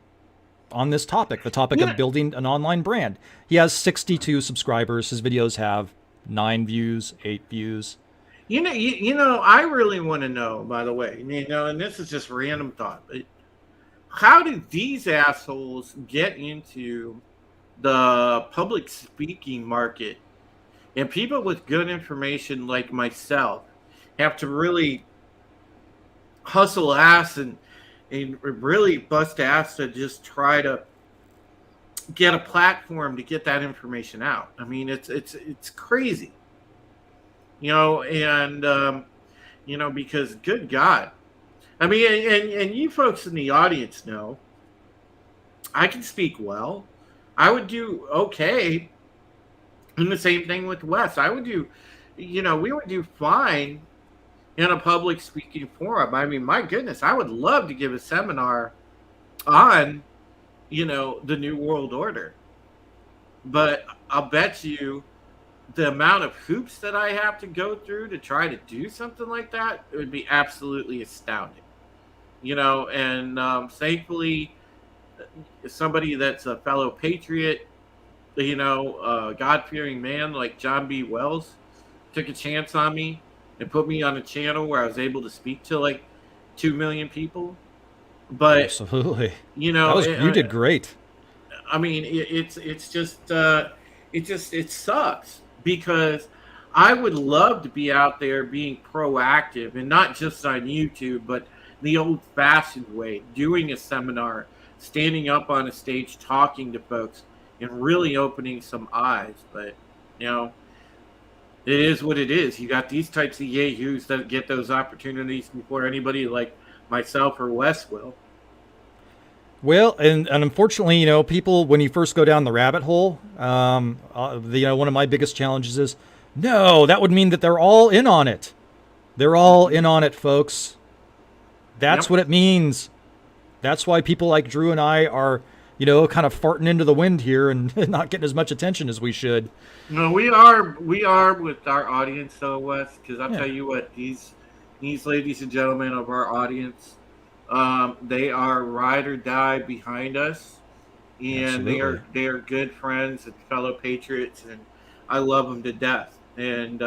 this topic, the topic of building an online brand. He has 62 subscribers. His videos have 9 views, 8 views. I really want to know, by the way, and this is just random thought, but how did these assholes get into the public speaking market, and people with good information like myself have to really hustle ass and really bust ass to just try to get a platform to get that information out. I mean, it's crazy, and because good God, I mean, and you folks in the audience know, I can speak well. I would do okay. And the same thing with Wes. I would do, we would do fine in a public speaking forum. I mean, my goodness, I would love to give a seminar on, the New World Order. But I'll bet you the amount of hoops that I have to go through to try to do something like that, it would be absolutely astounding. And thankfully, somebody that's a fellow patriot, God-fearing man like John B. Wells took a chance on me and put me on a channel where I was able to speak to like 2 million people. But absolutely, you did great. I mean, it sucks because I would love to be out there being proactive and not just on YouTube, but the old-fashioned way, doing a seminar, standing up on a stage, talking to folks, and really opening some eyes. But it is what it is. You got these types of yahoos that get those opportunities before anybody like myself or Wes will. Well, and unfortunately, people, when you first go down the rabbit hole, one of my biggest challenges is, no, that would mean that they're all in on it. They're all in on it, folks. That's what it means. That's why people like Drew and I are, kind of farting into the wind here and not getting as much attention as we should. No, we are with our audience, though, Wes, because I'll tell you what, these ladies and gentlemen of our audience, they are ride or die behind us, and Absolutely. they are good friends and fellow patriots, and I love them to death. And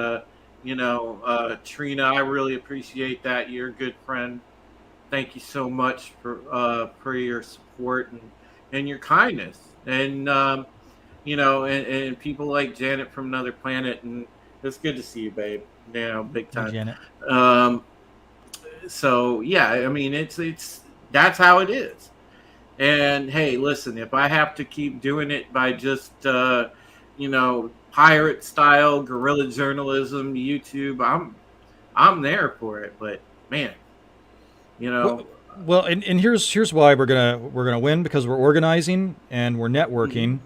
Trina, I really appreciate that. You're a good friend. Thank you so much for your support and your kindness, and and people like Janet from another planet, and it's good to see you, babe. Big time. Janet. So yeah, I mean, it's that's how it is. And hey, listen, if I have to keep doing it by just pirate style guerrilla journalism, YouTube, I'm there for it. But man, Well, and here's why we're gonna win, because we're organizing and we're networking. Mm-hmm.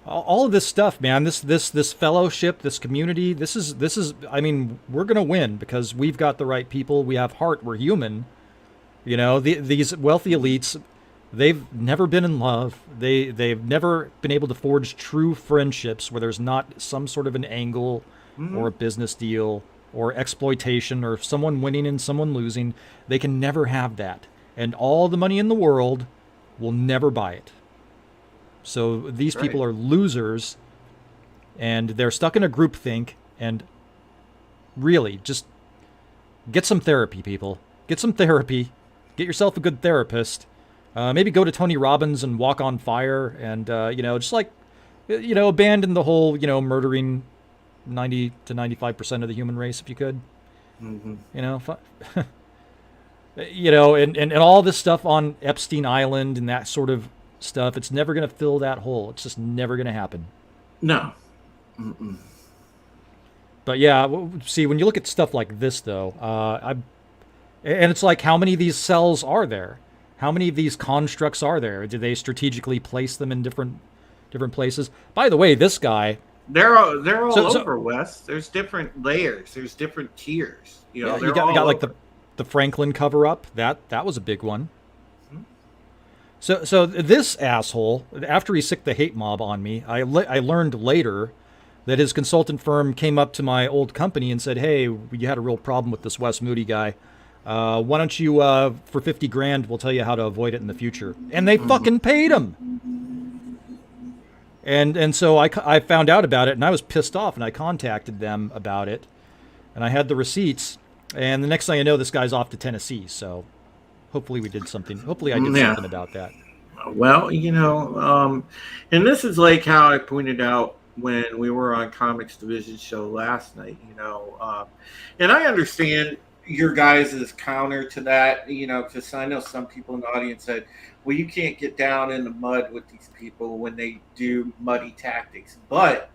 All of this stuff, man, this fellowship, this community, this is I mean, we're gonna win because we've got the right people. We have heart. We're human. These wealthy elites, they've never been in love. They've never been able to forge true friendships where there's not some sort of an angle or a business deal or exploitation or someone winning and someone losing. They can never have that. And all the money in the world will never buy it. So these people are losers, and they're stuck in a groupthink. And really, just get some therapy, people. Get some therapy. Get yourself a good therapist. Maybe go to Tony Robbins and walk on fire, and just like, abandon the whole, murdering 90 to 95% of the human race if you could. Mm-hmm. And all this stuff on Epstein Island and that sort of stuff, it's never going to fill that hole. It's just never going to happen. No. Mm-mm. But yeah, see, when you look at stuff like this, though, and it's like, how many of these cells are there? How many of these constructs are there? Do they strategically place them in different places? By the way, this guy, they're all over, Wes. There's different layers. There's different tiers. You got like the Franklin cover up. That was a big one. So this asshole, after he sicked the hate mob on me, I learned later that his consultant firm came up to my old company and said, "Hey, you had a real problem with this Wes Moody guy. Why don't you, for $50,000, we'll tell you how to avoid it in the future." And they fucking paid him. And so I found out about it, and I was pissed off, and I contacted them about it, and I had the receipts. And the next thing I know, this guy's off to Tennessee. So hopefully we did something. Hopefully I did something about that. Well, and this is like how I pointed out when we were on Comics Division show last night, and I understand your guys' counter to that, because I know some people in the audience said, well, you can't get down in the mud with these people when they do muddy tactics. But,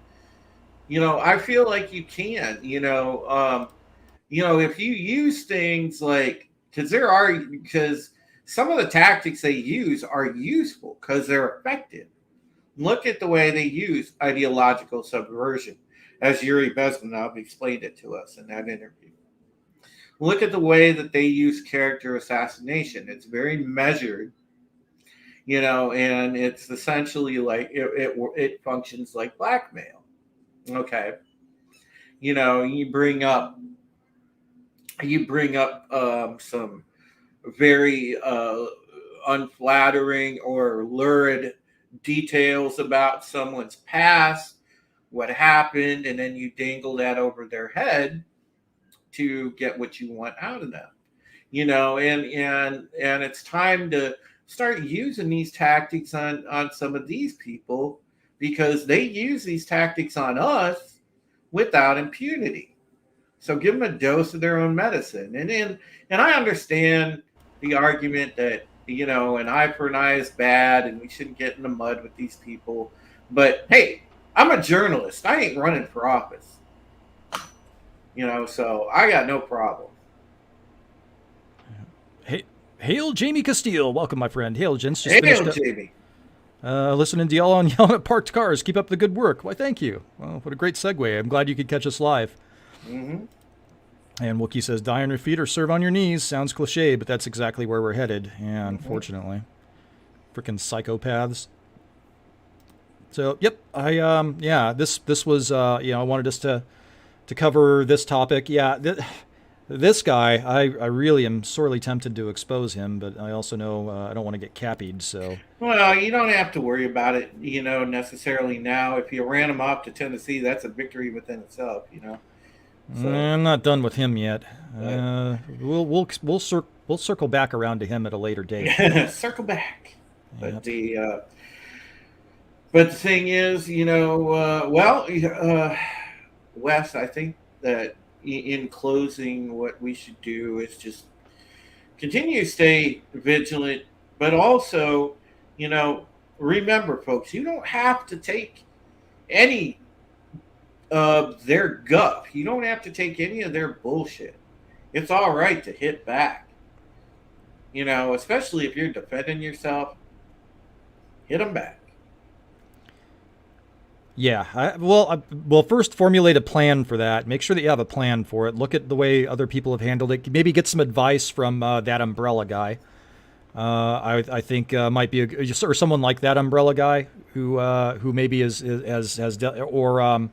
I feel like you can, if you use things like, because some of the tactics they use are useful because they're effective. Look at the way they use ideological subversion, as Yuri Bezmenov explained it to us in that interview. Look at the way that they use character assassination. It's very measured, and it's essentially like it functions like blackmail. Okay, you bring up some very unflattering or lurid details about someone's past, what happened, and then you dangle that over their head to get what you want out of them. And it's time to start using these tactics on some of these people, because they use these tactics on us without impunity. So give them a dose of their own medicine. And I understand the argument that, an eye for an eye is bad and we shouldn't get in the mud with these people. But hey, I'm a journalist. I ain't running for office. So I got no problem. Hey, hail Jamie Castile. Welcome, my friend. Hail, gents. Hail, Jamie. Listening to y'all on yelling at parked cars. Keep up the good work. Why, thank you. Well, what a great segue. I'm glad you could catch us live. Mm-hmm. And Wookie says, die on your feet or serve on your knees. Sounds cliche, but that's exactly where we're headed. Yeah, unfortunately. Freaking psychopaths. So, yep. This was, I wanted us to cover this topic. Yeah, this guy, I really am sorely tempted to expose him, but I also know I don't want to get cappied, so. Well, you don't have to worry about it, necessarily now. If you ran him off to Tennessee, that's a victory within itself, So, I'm not done with him yet. We'll circle back around to him at a later date. Circle back. But Yep. the thing is, Wes, I think that in closing, what we should do is just continue to stay vigilant, but also, remember, folks, you don't have to take any of their guff. You don't have to take any of their bullshit. It's all right to hit back. Especially if you're defending yourself, hit them back. Yeah. First formulate a plan for that. Make sure that you have a plan for it. Look at the way other people have handled it. Maybe get some advice from that umbrella guy. I think might be or someone like that umbrella guy who maybe has dealt, or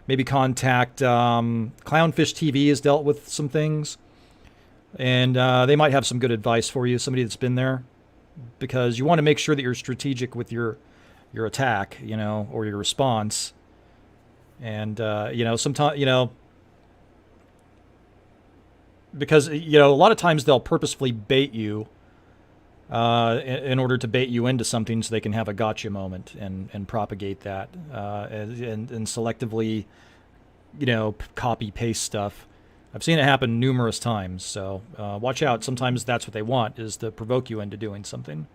maybe contact Clownfish TV has dealt with some things, and they might have some good advice for you. Somebody that's been there, because you want to make sure that you're strategic with your attack, or your response. And, sometimes, because, a lot of times they'll purposefully bait you in order to bait you into something so they can have a gotcha moment and propagate that and selectively, copy paste stuff. I've seen it happen numerous times. So watch out. Sometimes that's what they want, is to provoke you into doing something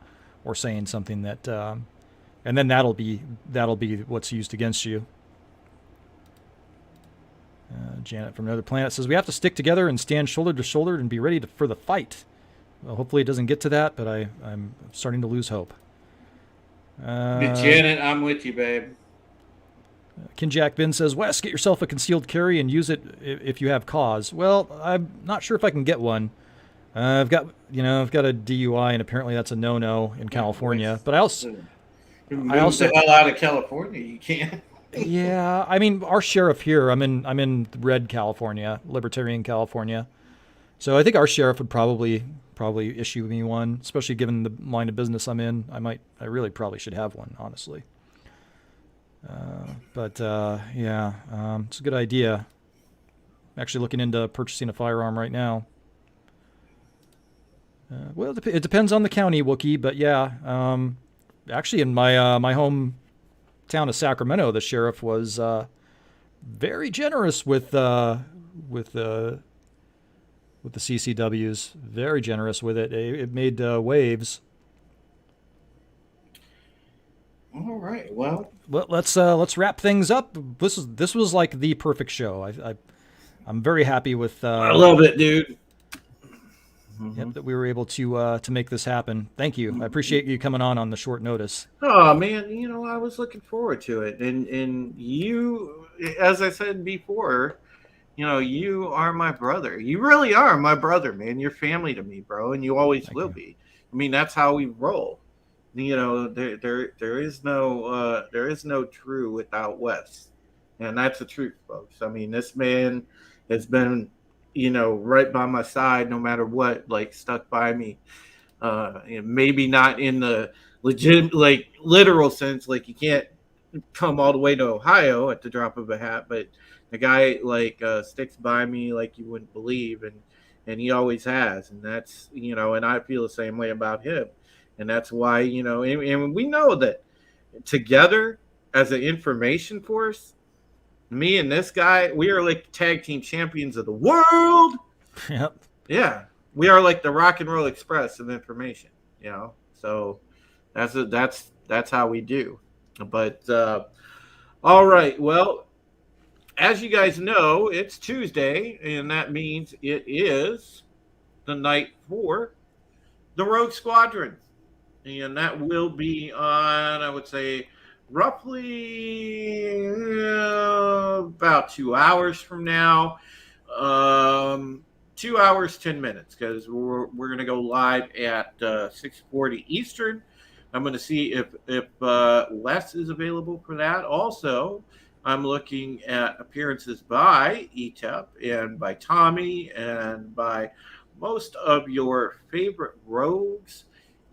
or saying something that, and then that'll be what's used against you. Janet from another planet says, we have to stick together and stand shoulder to shoulder and be ready for the fight. Well, hopefully it doesn't get to that, but I'm starting to lose hope. Janet, I'm with you, babe. Kinjack Ben says, Wes, get yourself a concealed carry and use it if you have cause. Well, I'm not sure if I can get one. I've got a DUI, and apparently that's a no-no in California. But I also the hell out of California. You can't. Yeah, I mean, our sheriff here. I'm in red California, libertarian California. So I think our sheriff would probably issue me one, especially given the line of business I'm in. I really probably should have one, honestly. It's a good idea. I'm actually looking into purchasing a firearm right now. It depends on the county, Wookie, but yeah. actually in my my hometown of Sacramento, the sheriff was very generous with the CCWs. Very generous with it. It made waves. All right. Well, let's wrap things up. This was like the perfect show. I'm very happy with. I love it, dude. Yep, that we were able to make this happen. Thank you. I appreciate you coming on the short notice. Oh man, I was looking forward to it, and you, as I said before, you are my brother. You really are my brother, man. You're family to me, bro, and you always will be. I mean, that's how we roll. There is no true without Wes, and that's the truth, folks. I mean, this man has been, right by my side no matter what, like stuck by me. Maybe not in the legit, like literal sense, like you can't come all the way to Ohio at the drop of a hat, but the guy sticks by me like you wouldn't believe, and he always has, and that's and I feel the same way about him, and that's why and we know that together as an information force, me and this guy, we are like tag team champions of the world. Yep. Yeah, we are like the Rock and Roll Express of information. So that's how we do. But all right, well, as you guys know, it's Tuesday, and that means it is the night for the Rogue Squadron, and that will be on, I would say, roughly about 2 hours from now. 2 hours 10 minutes, because we're going to go live at 6:40 Eastern. I'm going to see if Les is available for that. Also, I'm looking at appearances by ETEP and by Tommy and by most of your favorite rogues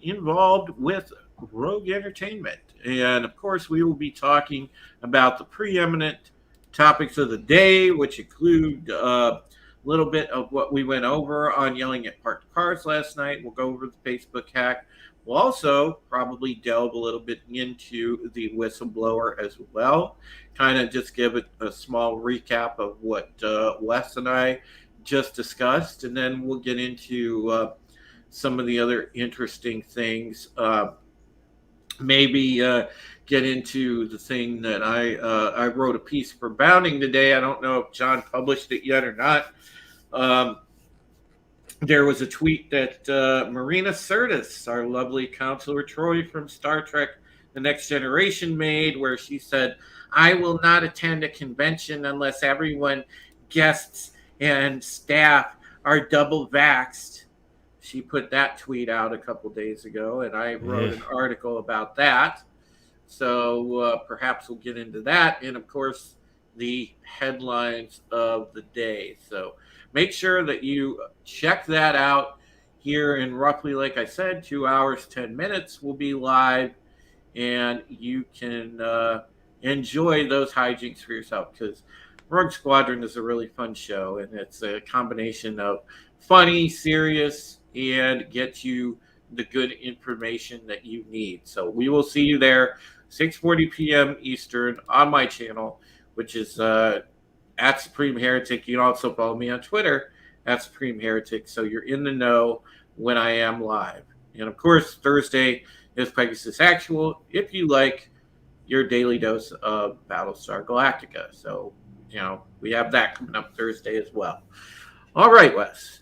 involved with Rogue Entertainment. And of course, we will be talking about the preeminent topics of the day, which include a little bit of what we went over on yelling at parked cars last night. We'll go over the Facebook hack. We'll also probably delve a little bit into the whistleblower as well. Kind of just give it a small recap of what Wes and I just discussed. And then we'll get into some of the other interesting things. Maybe get into the thing that I wrote a piece for Bounding today. I don't know if John published it yet or not. There was a tweet that Marina Sirtis, our lovely counselor Troy from Star Trek The Next Generation, made, where she said, "I will not attend a convention unless everyone, guests and staff, are double vaxxed." She put that tweet out a couple days ago, and I wrote an article about that. So perhaps we'll get into that. And, of course, the headlines of the day. So make sure that you check that out here in roughly, like I said, 2 hours, 10 minutes. We'll be live, and you can enjoy those hijinks for yourself, because Rogue Squadron is a really fun show, and it's a combination of funny, serious, and get you the good information that you need. So we will see you there, 6:40 p.m. Eastern on my channel, which is at Supreme Heretic. You can also follow me on Twitter at Supreme Heretic, so you're in the know when I am live. And of course, Thursday is Pegasus Actual, if you like your daily dose of Battlestar Galactica. So, we have that coming up Thursday as well. All right, Wes.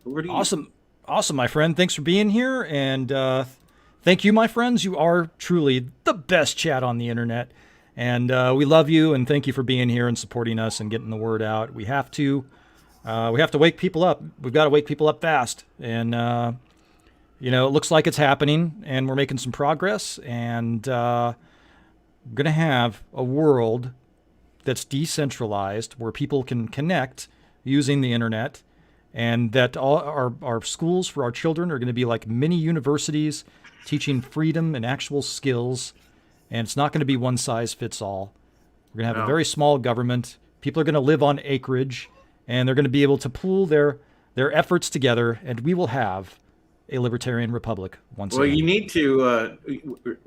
Over to you. Awesome, my friend. Thanks for being here. And thank you, my friends. You are truly the best chat on the internet. And we love you, and thank you for being here and supporting us and getting the word out. We have to wake people up. We've got to wake people up fast. And, it looks like it's happening, and we're making some progress. And we're going to have a world that's decentralized, where people can connect using the internet, and that all our schools for our children are going to be like mini universities, teaching freedom and actual skills. And it's not going to be one size fits all. We're going to have a very small government. People are going to live on acreage, and they're going to be able to pool their efforts together, and we will have a libertarian republic once Well, again. you need to,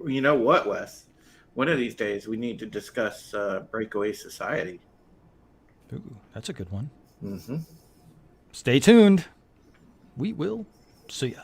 you know what, Wes? One of these days we need to discuss breakaway society. Ooh, that's a good one. Mm-hmm. Stay tuned. We will see ya.